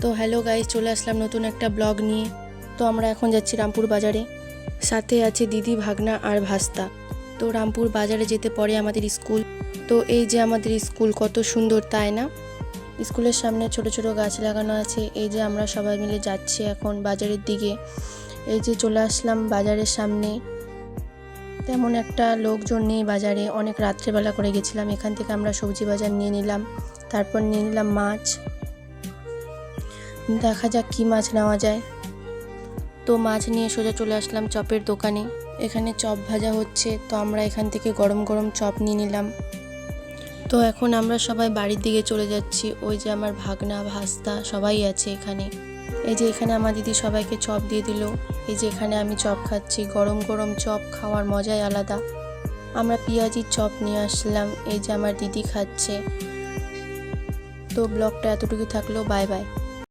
তো hello guys, চলে আসলাম নতুন একটা ব্লগ নিয়ে। তো আমরা এখন যাচ্ছি রামপুর বাজারে, সাথে আছে দিদি, ভাগনা আর ভাস্তা। তো রামপুর বাজারে যেতে পরে আমাদের স্কুল। তো এই যে আমাদের স্কুল কত সুন্দর, তাই না? স্কুলের সামনে ছোট ছোট গাছ লাগানো আছে। এই যে আমরা সবাই মিলে যাচ্ছি এখন বাজারের দিকে। এই যে চলে আসলাম বাজারের সামনে। তেমন একটা লোকজন নেই বাজারে, অনেক রাত্রেবেলা করে গেছিলাম। এখান থেকে আমরা সবজি বাজার নিয়ে নিলাম, তারপর নিয়ে নিলাম মাছ। দেখা যাক কি মাছ নেওয়া যায়। তো মাছ নিয়ে সোজা চলে আসলাম চপের দোকানে। এখানে চপ ভাজা হচ্ছে, তো আমরা এখান থেকে গরম গরম চপ নিয়ে নিলাম। তো এখন আমরা সবাই বাড়ির দিকে চলে যাচ্ছি। ওই যে আমার ভাগনা, ভাস্তা সবাই আছে এখানে। এই যে এখানে আমার দিদি সবাইকে চপ দিয়ে দিল। এই যে এখানে আমি চপ খাচ্ছি, গরম গরম চপ খাওয়ার মজাই আলাদা। আমরা পেঁয়াজির চপ নিয়ে আসলাম, এই যে আমার দিদি খাচ্ছে। তো ব্লগটা এতটুকু থাকলো, বাই বাই।